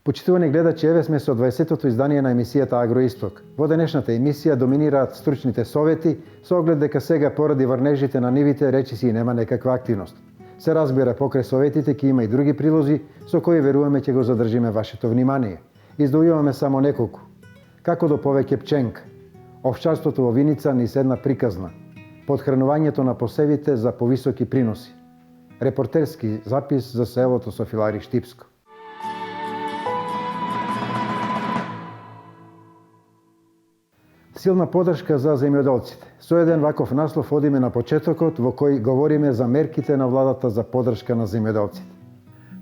Почитувани гледачи, еве сме со 20-тото издание на емисијата Агроисток. Во денешната емисија доминираат стручните совети, со оглед дека сега поради врнежите на нивите речиси нема некаква активност. Се разбира, покрај советите ќе има и други прилози со кои веруваме ќе го задржиме вашето внимание. Издвојуваме само неколку. Како до повеќе пченка, овчарството во Виница низ една приказна, подхранувањето на посевите за повисоки приноси, репортерски запис за селото Софилари Штипско. Силна подршка за земјоделците. Со еден ваков наслов одиме на почетокот во кој говориме за мерките на владата за подршка на земјоделците.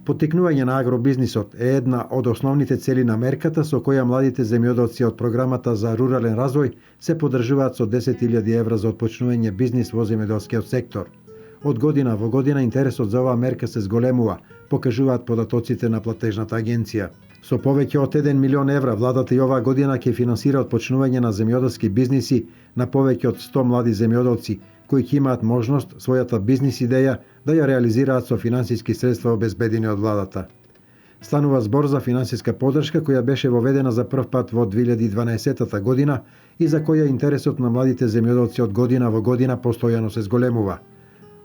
Поттикнување на агробизнисот е една од основните цели на мерката со која младите земјоделци од програмата за рурален развој се поддржуваат со 10.000 евра за отпочнување бизнис во земјоделскиот сектор. Од година во година интересот за оваа мерка се зголемува, покажуваат податоците на платежната агенција. Со повеќе од 1 милион евра, владата и оваа година ќе финансира отпочнување на земјоделски бизниси на повеќе од 100 млади земјоделци, кои ќе имаат можност својата бизнис идеја да ја реализираат со финансиски средства обезбедени од владата. Станува збор за финансиска поддршка која беше воведена за прв пат во 2012 година и за која интересот на младите земјоделци од година во година постојано се зголемува.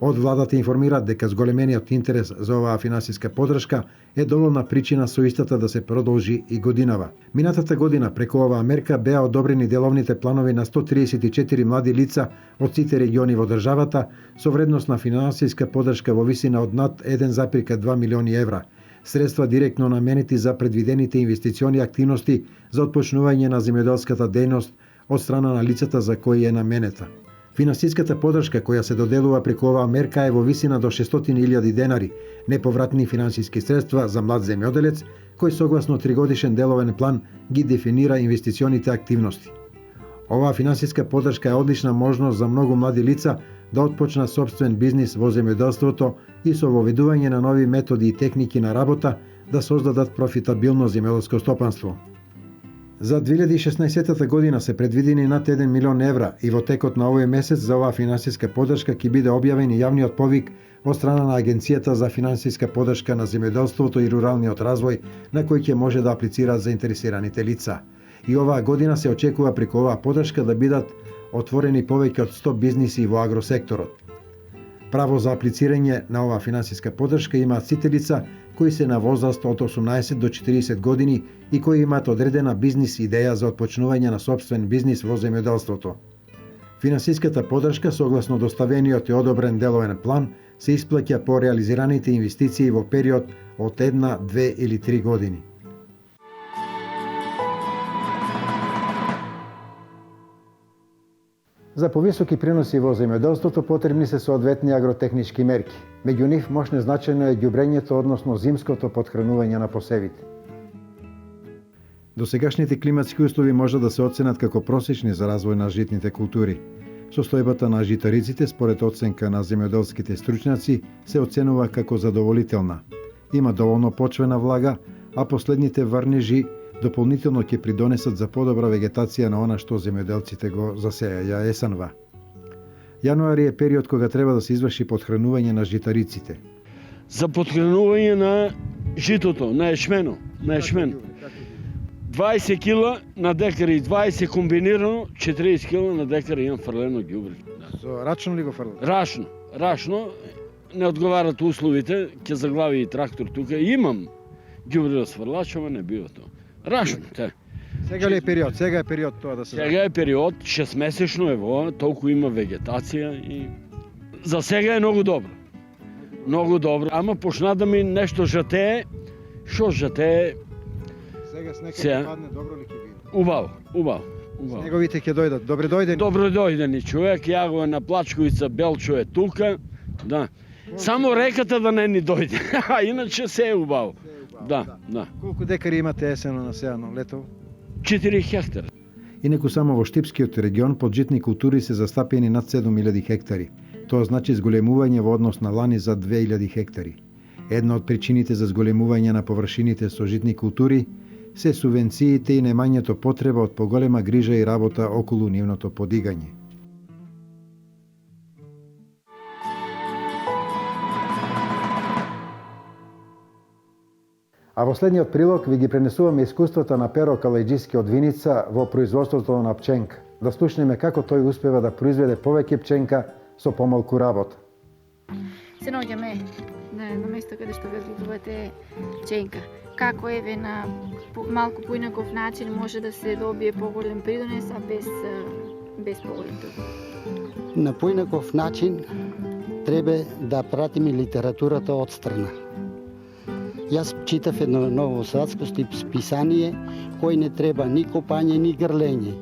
Од владата информираат дека зголемениот интерес за оваа финансиска поддршка е доволна причина со истата да се продолжи и годинава. Минатата година преку оваа мерка беа одобрени деловните планови на 134 млади лица од сите региони во државата со вредност на финансиска поддршка во висина од над 1,2 милиони евра. Средства директно наменети за предвидените инвестициони активности за отпочнување на земјоделската дејност од страна на лицата за кои е наменета. Финансиската поддршка која се доделува преку оваа мерка е во висина до 600.000 денари, неповратни финансиски средства за млад земјоделец, кој согласно 3-годишен деловен план ги дефинира инвестиционите активности. Оваа финансиска поддршка е одлична можност за многу млади лица да отпочнат сопствен бизнис во земјоделството и со воведување на нови методи и техники на работа да создадат профитабилно земјоделско стопанство. За 2016 година се предвидени над 1 милион евра и во текот на овој месец за оваа финансиска поддршка ќе биде објавен и јавниот повик од страна на Агенцијата за финансиска поддршка на земјоделството и руралниот развој, на кој ќе може да аплицираат заинтересираните лица. И оваа година се очекува преку оваа поддршка да бидат отворени повеќе од 100 бизниси во агросекторот. Право за аплицирање на оваа финансиска поддршка имаат сите лица кои се на возраст од 18 до 40 години и кои имаат одредена бизнис идеја за отпочнување на сопствен бизнис во земјоделството. Финансиската поддршка согласно доставениот и одобрен деловен план се исплаќа по реализираните инвестиции во период од 1, 2 или 3 години. За повисоки приноси во земјоделството потребни се соодветни агротехнички мерки. Меѓу нив мошне значајно е ѓубрењето, односно зимското потхранување на посевите. Досегашните климатски услови може да се оценат како просечни за развој на житните култури. Состојбата на житариците според оценка на земјоделските стручњаци се оценува како задоволителна. Има доволно почвена влага, а последните врнежи дополнително ќе придонесат за подобра вегетација на она што земјоделците го засеја есенва. Јануари е период кога треба да се изврши потхранување на житариците. За потхранување на житото, на ечмено, 20 кила на декар и 20 комбинирано, 40 кила на декар имам фрлено ѓубре. Со рачно ли го фрлате? Рачно. Не одговарат условите, ќе заглави и трактор тука. Имам ѓубре да сврлач, ама не бива тоа. Рачно, те. Сега ли е период? Сега е период тоа да се... Сега е период, 6-месечно е во, толку има вегетација и... За сега е многу добро. Многу добро. Ама почна да ми нешто жатее. Шо жатее? Сега снега ќе падне, добро ли ќе биде? Убаво. Снеговите ќе дојдат. Добре дојдени. Добро дојдени човек, ја го на Плачковица, Белчо е тука. Да. Само реката да не ни дојде. А иначе се е убаво. Да. Колку декари имате есено насеано летово? 4 хектара. Инаку само во Штипскиот регион под житни култури се застапени над 7000 хектари. Тоа значи зголемување во однос на лани за 2000 хектари. Една од причините за зголемување на површините со житни култури се субвенциите и немањето потреба од поголема грижа и работа околу нивното подигање. А во следниот прилог ви ги пренесуваме искуството на Перо Калајџиски од Виница во производството на пченка. Да слушнеме како тој успева да произведе повеќе пченка со помалку работа. Се наоѓаме на место каде што везлитувате пченка. Како еве на малку поинаков начин може да се добие поголем придонес, а без поголем придонес? На поинаков начин треба да пратиме литературата од страна. Јас читав едно новосадско списание кој не треба ни копање, ни грлење.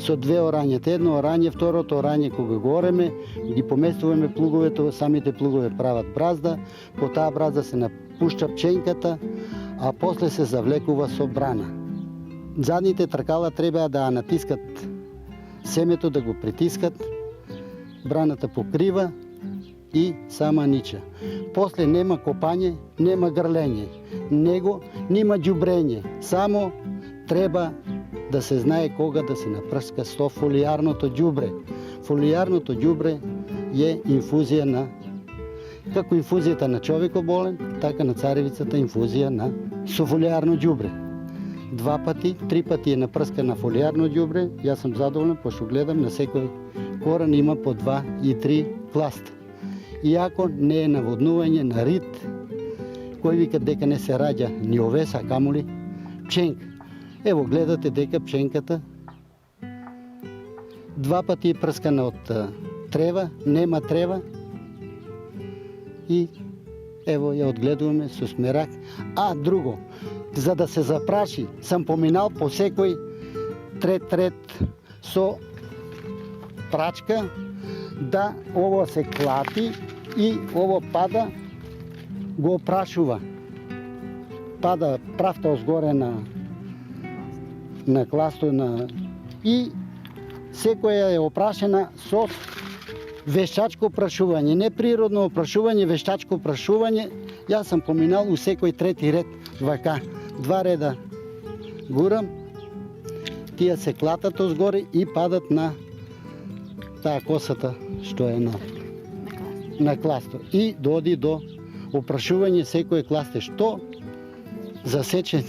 Со две орањета, едно орање, второто орање кога го ореме, ги поместуваме плуговете, самите плугове прават бразда, по таа бразда се напушча пченката, а после се завлекува со брана. Задните тркала треба да натискат семето, да го притискат, браната покрива и сама нича. После нема копање, нема грлење, нема ѓубрење, само треба да се знае кога да се напрска со фолијарното ѓубре. Фолијарното ѓубре е инфузија на, како инфузијата на човекот болен, така на царевицата инфузија со фолијарно ѓубре. 2 пати, 3 пати е напрскана фолијарно ѓубре, јас сум задоволен, пошто гледам на секој корен има по 2 и 3 пласта. Иако не е наводнување на рит, кој вика дека не се раѓа ни овес, а камоли пченка. Ево гледате дека пченката 2 пати е прскана од трева, нема трева и ево ја одгледуваме со смерак. А друго, за да се запраши, сам поминал по секој трет со прачка, да ово се клати и ово пада, го опрашува. Пада правта озгоре на класто и секоја е опрашена со вештачко опрашување, не природно опрашување, вештачко опрашување. Јас сам поминал у секој трети ред вака, 2 реда гурам, тие се клатат озгоре и падат на таа косата што е на класто. И доди до опрашување секој класте што засече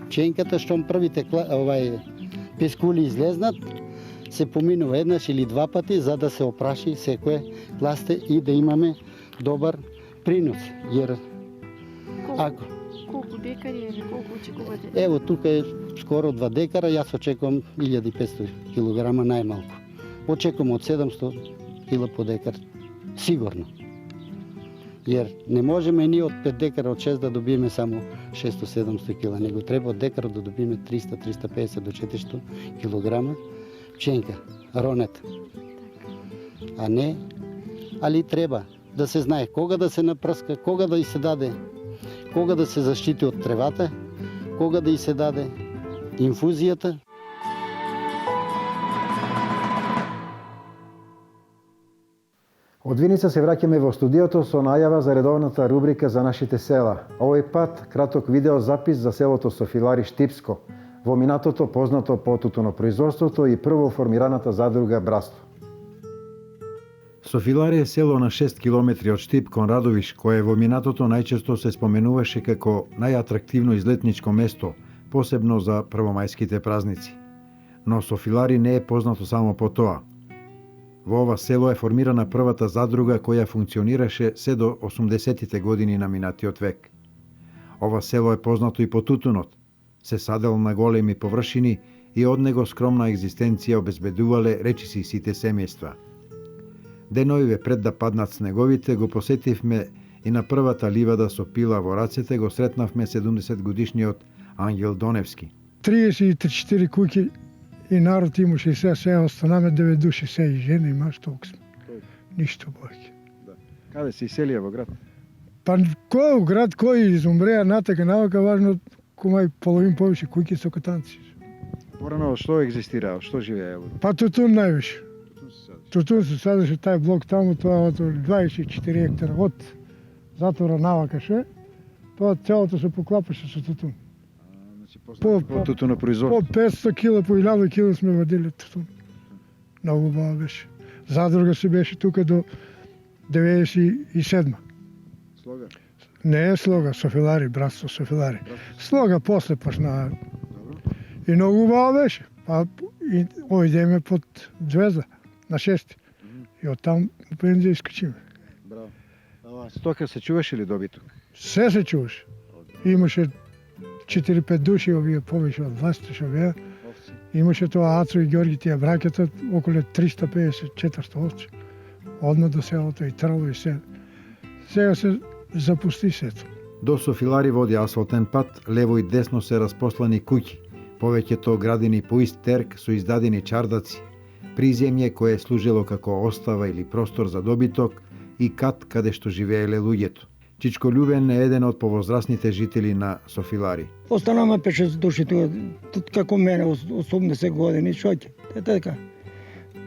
пченката, штом првите пескули излезнат, се поминува еднаш или 2 пати за да се опраши секое класте и да имаме добар принос. Jer Колку декари или колку очекувате? Ево тука е скоро 2 декара, јас очекувам 1500 килограма најмалку. Очекувам од 700 кила по декар сигурно. Jer не можеме ние од 5 декара, од 6 да добиеме само 600-700 кила, него треба од декар да добиеме 300-350 до 400 килограма пченка, ронет. А не, али треба да се знае кога да се напрска, кога да и се даде, кога да се заштити од тревата, кога да и се даде инфузијата. Од Виница се враќаме во студиото со најава за редовната рубрика за нашите села. Овој пат краток видео запис за селото Софилари Штипско, во минатото познато по тутунопроизводството и прво формираната задруга Братство. Софилари е село на 6 километри од Штип кон Радовиш, кое во минатото најчесто се споменуваше како најатрактивно излетничко место, посебно за првомајските празници. Но Софилари не е познато само по тоа. Во ова село е формирана првата задруга која функционираше се до 80-тите години на минатиот век. Ова село е познато и по тутунот. Се садел на големи површини и од него скромна екзистенција обезбедувале речиси сите семејства. Деновиве пред да паднат снеговите го посетивме и на првата ливада со пила во рацете го сретнавме 70 годишниот Ангел Доневски. 34 куќи и народ имаше се останаме 9 души, се и жена и маж, толку сме. Ништо повеќе. Каде се иселија во град? Па кој у град, кој изумреа натака, навака важно, комај половин повише куќи со катанци. Порано што екзистира, што живее? Па тутун највише. Тутун се садеше тај блок таму, тоа од 24 хектара од затвора навакаше, тоа целото се поклапаше со тутун. По тутунопроизводство. По 500 кила, по 1000 кила сме вадили тутун. Многу бава беше. Задруга се беше тука до 97. Слога? Не е слога, Софилари, братство Софилари. Слога после почна. И многу убаво беше. Па и ојдеме под Звезда на 6. И оттам пензија искачиме. Браво. Ова стока се чуваше ли добиток? Се чуваше. Имаше 4-5 души, овие повеќе од 20 што беа. Имаше тоа Ацо и Ѓорги, тие бракета, околу 350-400 овци. Одма до селото и трало и се. Сега се запусти сето. До Софилари води асфалтен пат, лево и десно се распослани куќи, повеќето градени по ист терк со издадени чардаци, приземје кое е служило како остава или простор за добиток и кат каде што живееле луѓето. Чичко Љубен е еден од повозрасните жители на Софилари. Останаме 5-6 души тука, како мене, 80 години, што ќе? Така.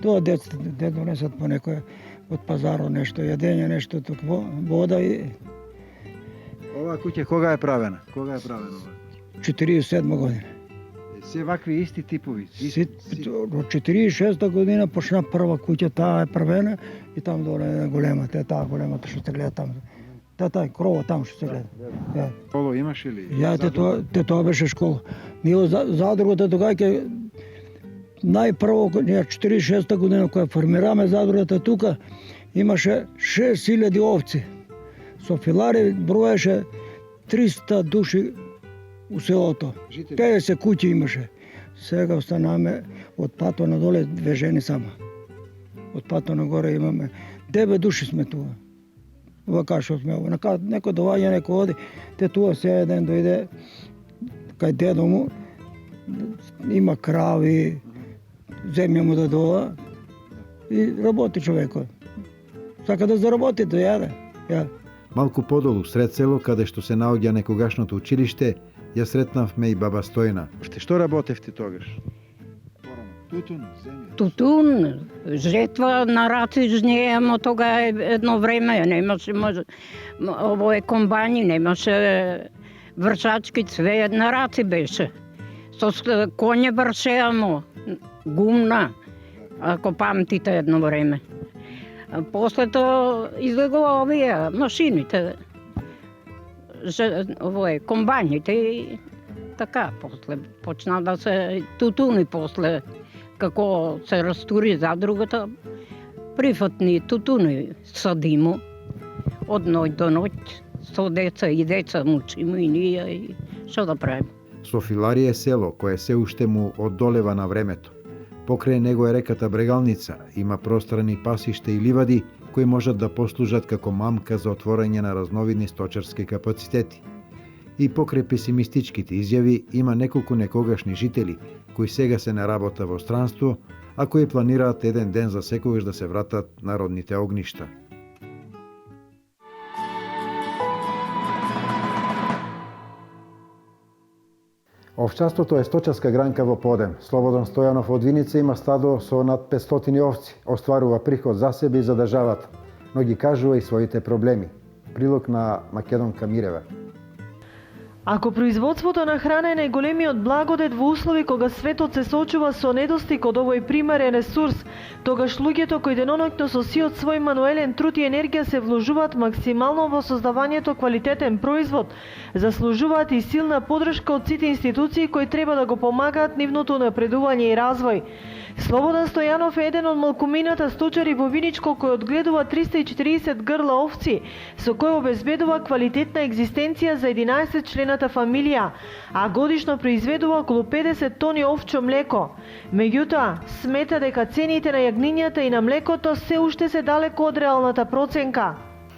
Тоа децата донесат по некој од пазарот нешто, јадење, нешто, вода и... Оваа куќа кога е правена? Кога е правена ова? 47 година. Се вакви исти типови? Од 46 година почна прва куќа, таа е правена и там доле е голема, таа големата што се гледа там. Таа крова там што се гледа. Школа имаше ли? Тоа беше школа. Ние задрugата тога ќе најпрво 46 година кога формираме задрugата тука имаше 6000 овци. Софилари броеше 300 души у селото. 50 куќи имаше. Сега останаме од пато надоле 2 жени само. Од пато нагоре имаме 9 души сме тука. Вака што сме, некој доаѓа, некој оди, те туа се еден дојде кај дедо му, има крави, земја му да доа и работи човекот. Сака да заработи, да јаде. Малку подолу, сред село, каде што се наоѓа некогашното училиште, ја сретнавме и баба Стојна. Што работевте тогаш? Тутун, земја? Тутун, жетва на раци жнеемо тога едно време, немаше овој комбајни, немаше вршачки, све на раци беше. Со коње вршеамо, гумна, ако памтите едно време. После тоа излегува овие машините, комбајните и така, после почна да се тутуни после, како се растури задрugата, прифатни тутуни садимо, од ноќ до ноќ, со деца и деца мучимо и ние, и што да правим. Софилари е село кое се уште му оддолева на времето. Покрај него е реката Брегалница, има пространи пасиште и ливади кои можат да послужат како мамка за отворање на разновидни сточарски капацитети. И покрај песимистичките изјави има неколку некогашни жители кои сега се на работа во странство, а кои планираат еден ден за секогаш да се вратат на родните огништа. Овчарството е сточарска гранка во Подем. Слободан Стојанов од Виница има стадо со над 500 овци. Остварува приход за себе и за државата, но ги кажува и своите проблеми. Прилог на Македонка Мирева. Ако производството на храна е најголемиот благодет во услови кога светот се соочува со недостиг од овој примарен ресурс, тогаш луѓето кои деноноќно со сиот свој мануелен труд и енергија се вложуваат максимално во создавањето квалитетен производ, заслужуваат и силна поддршка од сите институции кои треба да го помагаат нивното напредување и развој. Слободан Стојанов е еден од малкумината сточари во Виничко кој одгледува 340 грла овци, со кој обезбедува квалитетна екзистенција за 11 члената фамилија, а годишно произведува околу 50 тони овчо млеко. Меѓутоа, смета дека цените на јагнињата и на млекото се уште се далеко од реалната проценка.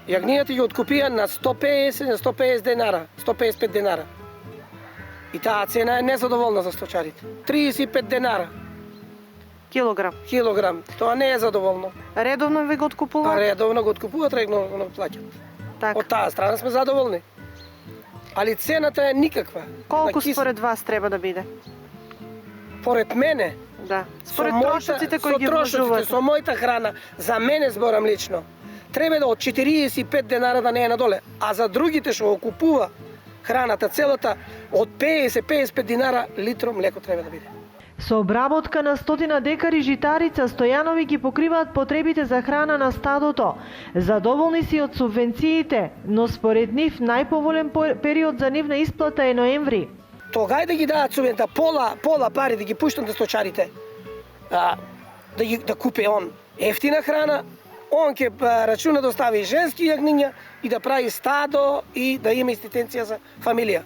Јагнињата ги откупија на 150 денара, 155 денара. И таа цена е незадоволна за сточарите. 35 денара. Килограм. Тоа не е задоволно. Редовно ви го откупуваат? Редовно го откупуваат, редовно го плаќат. Од таа страна сме задоволни. Али цената е никаква. Колку според вас треба да биде? Поред мене? Да. Според трошоците кои ги вложувате? Со мојата храна, за мене зборам лично, треба да од 45 денара да не е надоле, а за другите што го купува храната целата, од 50-55 динара литро млеко треба да биде. Со обработка на 100 декари житарица, Стојанови ги покриваат потребите за храна на стадото. Задоволни си од субвенциите, но според нив најповолен период за нивна исплата е ноември. Тогај да ги дадат субвента, пола пари да ги пуштат на сточарите, да купи он ефтина храна, он ќе рачуна да остави женски јагниња и да прави стадо и да има институција за фамилија.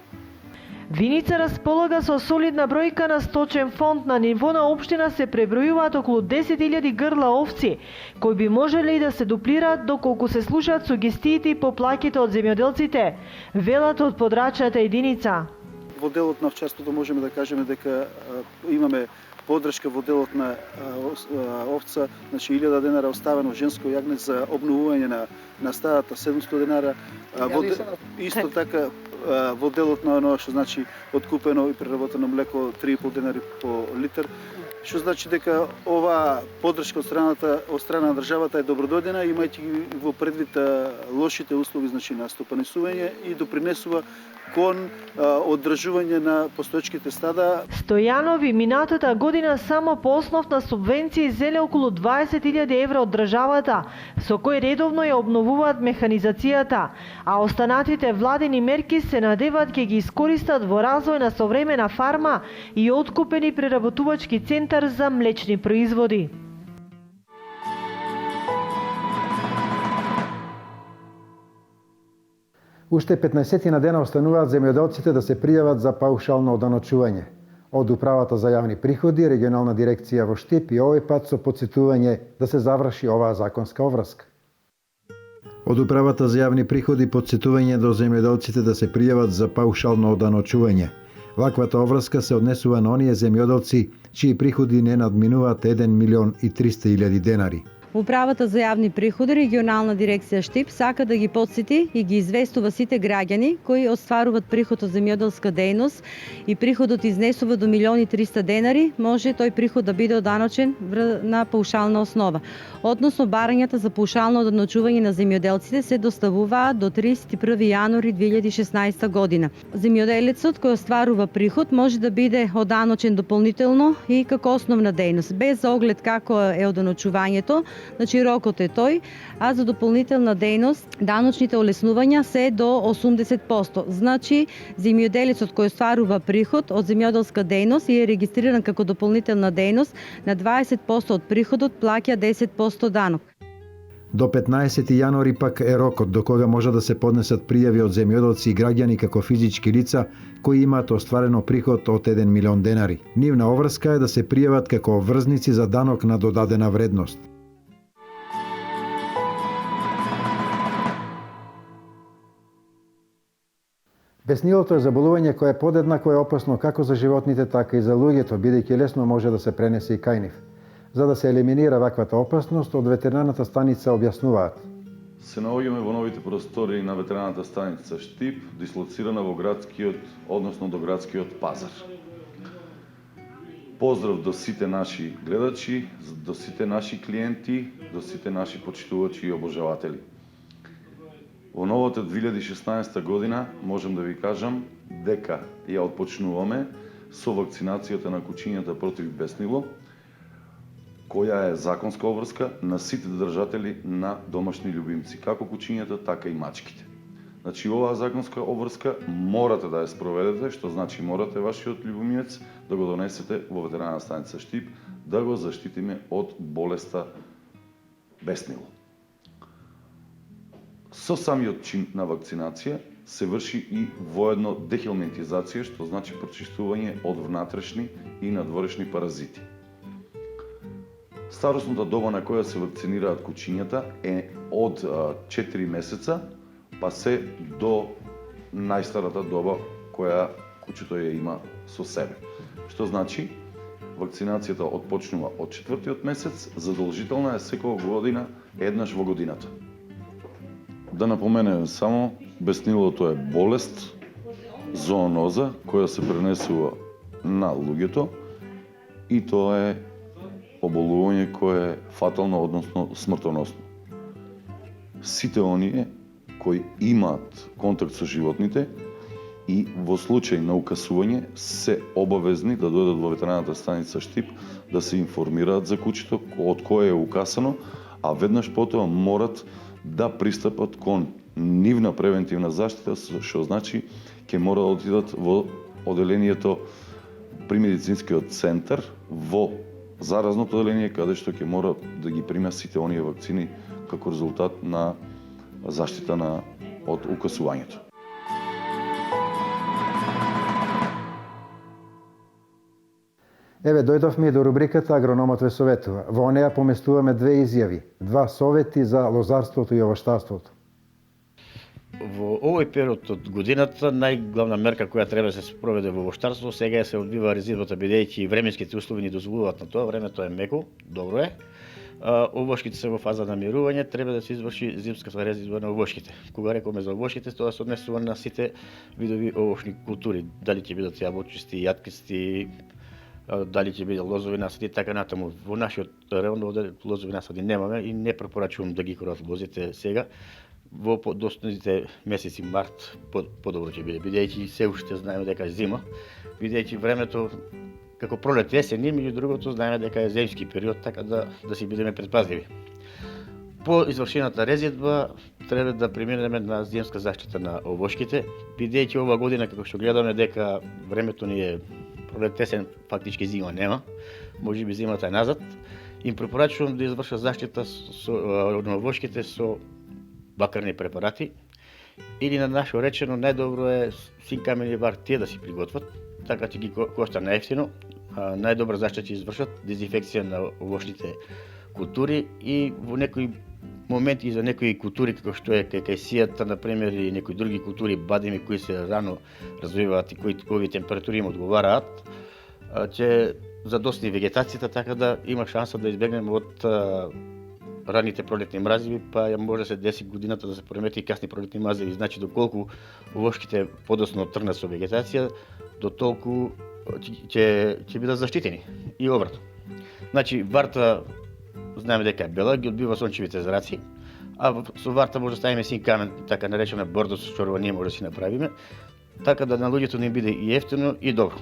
Виница располага со солидна бројка на сточен фонд. На ниво на општина се пребројуваат околу 10.000 грла овци, кои би можеле и да се дуплираат доколку се слушаат сугестиите и поплаките од земјоделците, велат од подрачната единица. Во делот на овчарството можеме да кажеме дека имаме поддршка во делот на овца, значи 1000 денара оставено женско јагне за обновување на стадата, 700 денара. Исто така во делот на оно што значи откупено и преработено млеко 3,5 денари по литар, што значи дека ова поддршка од страна на државата е добродојдена, имајќи во предвид лошите услови значи на стопанисување и допринесува кон одржување на постоечките стада. Стојанови минатата година само по основ на субвенции зеле околу 20.000 евра од државата, со кои редовно ја обновуваат механизацијата, а останатите владени мерки се надеваат ќе ги искористат во развој на современа фарма и откупени преработувачки центар за млечни производи. Уште 15 на дена остануваат земјоделците да се пријават за паушално оданочување. Од Управата за јавни приходи, регионална дирекција во Штип и овој пат со потсетување да се заврши оваа законска обврска. Од Управата за јавни приходи потсетување до земјоделците да се пријават за паушално оданочување. Ваквата обврска се однесува на оние земјоделци чии приходи не надминуваат 1.300.000 денари. Управата за јавни приходи, регионална дирекција Штип, сака да ги потсети и ги известува сите граѓани кои остваруваат приход од земјоделска дејност и приходот изнесува до 1.300.000 денари, може тој приход да биде оданочен на паушална основа. Односно, барањата за паушално оданочување на земјоделците се доставуваат до 31 јануари 2016 година. Земјоделецот кој остварува приход може да биде оданочен дополнително и како основна дејност, без оглед како е оданочувањето. Значи рокот е тој, а за дополнителна дејност даночните олеснувања се до 80%. Значи земјоделецот кој остварува приход од земјоделска дејност и е регистриран како дополнителна дејност, на 20% од приходот плаќа 10% данок. До 15 јануари пак е рокот до кога може да се поднесат пријави од земјоделци и граѓани како физички лица кои имаат остварено приход од 1 милион денари. Нивна обврска е да се пријават како обврзници за данок на додадена вредност. Беснилото е заболување кое е подеднакво е опасно како за животните, така и за луѓето, бидејќи лесно може да се пренесе и кај нив. За да се елиминира ваквата опасност, од ветеринарната станица објаснуваат. Се наоѓаме во новите простори на ветеринарната станица Штип, дислоцирана во градскиот, односно до градскиот пазар. Поздрав до сите наши гледачи, до сите наши клиенти, до сите наши почитувачи и обожаватели. Во новата 2016 година можам да ви кажам дека ја отпочнуваме со вакцинацијата на кучињата против беснило, која е законска обврска на сите држатели на домашни љубимци, како кучињата, така и мачките. Значи, оваа законска обврска морате да ја спроведете, што значи морате вашиот љубимец да го донесете во ветеринарна станица Штип, да го заштитиме од болеста беснило. Со самиот чин на вакцинација се врши и воедно дехелминтизација, што значи прочистување од внатрешни и надворешни паразити. Старосната доба на која се вакцинираат кучињата е од 4 месеца, па се до најстарата доба која кучето ја има со себе. Што значи, вакцинацијата отпочнува од 4-тиот месец, задолжителна е секоја година, еднаш во годината. Да напоменем само, беснилото е болест, зооноза, која се пренесува на луѓето и тоа е оболување кое е фатално, односно смртоносно. Сите оние кои имаат контакт со животните и во случај на укасување се обавезни да дојдат во ветераната станица Штип да се информираат за куќето од кое е укасано, а веднаш потоа морат да пристапат кон нивна превентивна заштита, што значи ќе мора да отидат во оделението при медицинскиот центар во заразното оделение, каде што ќе мора да ги прима сите оние вакцини како резултат на заштита од укасувањето. Еве, дојдовме и до рубриката Агрономот ве советува. Во неа поместуваме две изјави, два совети за лозарството и овоштарството. Во овој период од годината најглавна мерка која треба да се спроведе во овоштарство сега се одбива резидбата, бидејќи временските услови ни дозволуваат на тоа, времето е меко, добро е. Овошките се во фаза на мирување, треба да се изврши зимската резидба на овошките. Кога рекоме за овошките, тоа се однесува на сите видови овошни култури, дали ќе бидат јаболчисти, јаткисти, дали ќе биде лозови насади, така натаму. Во нашиот район овде лозови насади немаме и не препорачувам да ги корат лозите сега. Во достојните месеци март подобро ќе биде, бидејќи се уште знаеме дека е зима, бидејќи времето како пролет есен, меѓу другото знаеме дека е земски период, така да си бидеме предпазливи. По извршената резидба треба да преминеме на земска заштита на овошките, бидејќи ова година како што гледаме дека времето ни е пролет есен, фактички зима нема, можеби зимата е назад, им препорачувам да извршат заштита на овошките со бакарни препарати или на нашо речено најдобро е синкамени вар тие да си приготват, така ќе ги кошта најевтино. Најдобра заштита ќе извршат дезинфекција на овошните култури и во некои моменти за некои култури како што е кајсијата, например, и некои други култури бадеми кои се рано развиваат и кои овие температури им одговараат, ќе задосни вегетацијата, така да има шанса да избегнеме од ранните пролетни мразиви, па може да се деси годината да се поремети и касни пролетни мразиви. Значи, доколку овошките подосно тргнат со вегетација, до толку ќе бидат заштитени и обратно. Значи, варта знаеме дека е бела, ги одбива сончевите зраци, а со варта може да ставиме синкамен, така наречена бордо со чорва, ние може да си направиме, така да на луѓето не биде и ефтино и добро.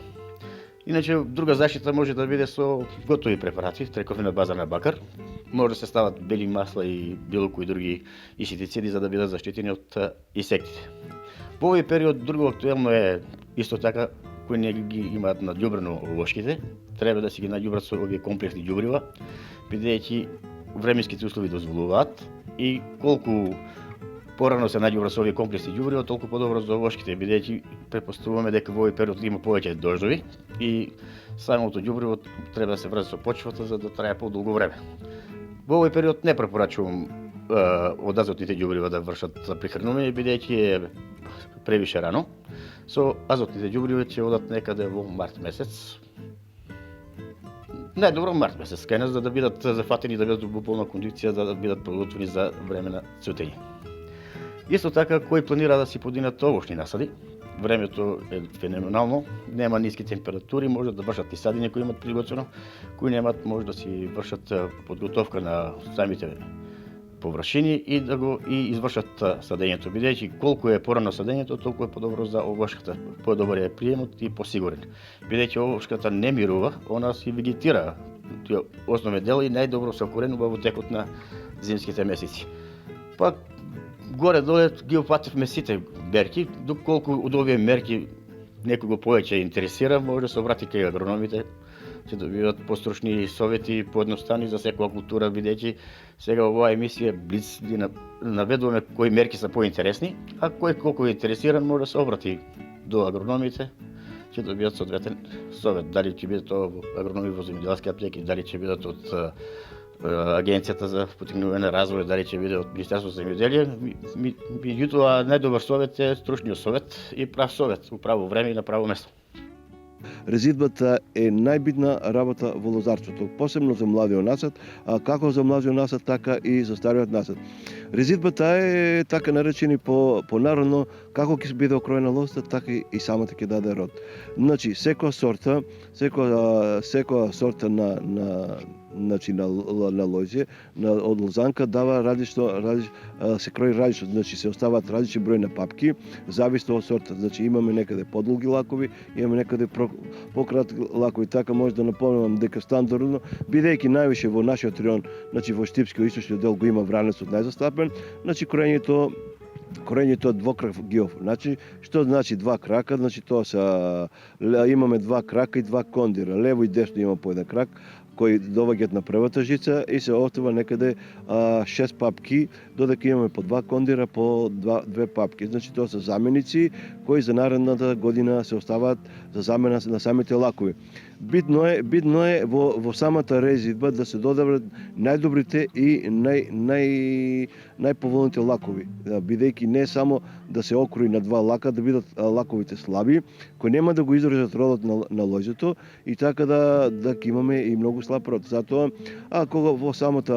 Иначе, друга заштита може да биде со готови препарати, трекови на база на бакар. Може да се стават бели масла и било кои други инсектициди за да бидат заштитени од инсектите. Во овој период друго актуелно е исто така кои не ги имаат наѓубрено овошките, треба да си ги наѓубрат со овие комплексни ѓубрива, бидејќи временските услови дозволуваат и колку порано се наѓубра со овие комплексни ѓубрива, толку подобро за овошките, бидејќи претпоставуваме дека во овој период има повеќе дождови и самото ѓубриво треба да се врзе со почвата за да трае подолго време. Во овој период не препорачувам од азотните ѓубрива да вршат прихранување, бидејќи е превише рано. Со азотните ѓубрива ќе одат некаде во март месец. Најдобро март месец, кај нас, за да бидат зафатени, да бидат во полна кондиција, да бидат подготвени за време на цветење. Исто така, кои планира да си подинат овошни насади, времето е феноменално, нема ниски температури, може да вршат и садење кои имат приготвено, кои немат може да си вршат подготовка на самите површини и да го извршат садењето, бидејќи колку е порано садењето, толку е подобро за овошката, подобар е приемот и посигурен. Бидејќи овошката не мирува, она си вегетира, тој основен дел и најдобро се окоренува во текот на зимските месеци. Па горе-доле ги опативме сите мерки, доколку од овие мерки некој го повеќе интересира, може да се обрати кај агрономите, ќе добиват постручни совети, поедноставни за секоја култура, бидејќи сега оваа емисија Блиц ги наведуваме кои мерки се поинтересни, а кој колку е интересиран може да се обрати до агрономите, ќе добијат соодветен совет. Дали ќе биде тоа агрономи во земјоделски аптеки, дали ќе бидат од Агенцијата за поттикнување на развој, дали ќе биде од Министерството за земјоделие, меѓутоа најдобар совет е стручниот совет и прав совет, во право време и на право место. резидбата е најбитна работа во лозарството, посебно за младиот насад, а како за младиот насад, така и за стариот насад. Резидбата е така наречени по народно како ќе биде окроена лозата, така и самата ќе даде род. Значи, секоја сорта на лозе, од лозанка дава се крои различно, значи се оставаат различни број на папки, зависно од сорта. Значи имаме некаде подолги лакови, имаме некаде пократки лакови, така може да напомнам дека стандардно, бидејќи највише во нашиот район, значи во Штипскиот источниот дел го има вранецот најзастапен, значи кроењето двокрак гиов. Значи, што значи два крака? Значи имаме два крака и два кондира. Лево и десно има по еден крак, кои доваѓаат на првата жица и се остава некаде 6 папки, додека имаме по 2 кондира по 2 папки. Значи тоа се заменици кои за наредната година се оставаат за замена на самите лакови. Битно е во самата резидба да се додават најдобрите и најповолните лакови, бидејќи не само да се окруи на 2 лака, да бидат лаковите слаби, кои нема да го издржат родот на лозето и така да имаме и многу слаб род. Затоа, кога во самата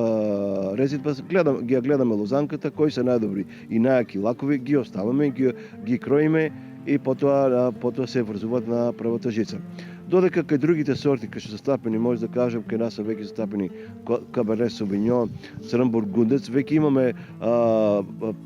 резидба гледаме лозанката, кои се најдобри и најаки лакови, ги оставаме, ги кроиме и потоа се врзуваат на првата жица. Додека кај другите сорти, кај што се стапени, може да кажем, кај нас се веќе стапени Каберне Совиньон, Црн бургундец, веќе имаме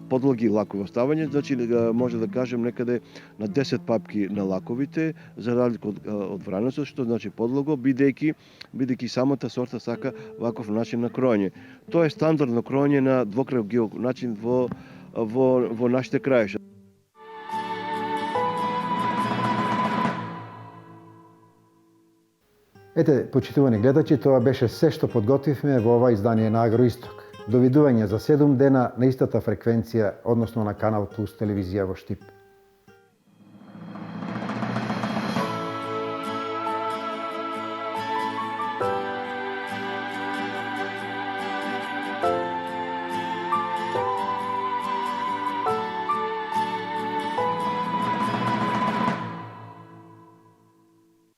подлги лакови оставање, значи може да кажем некаде на 10 папки на лаковите, за разлика од вранецот, што значи подлого, бидејќи самата сорта сака ваков начин на кроење. Тоа е стандардно кроење на двокрак гиов начин во нашите краишта. Ете, почитувани гледачи, тоа беше се што подготвивме во ова издание на Агроисток. Довидување за 7 дена на истата фреквенција, односно на канал Плюс телевизија во Штип.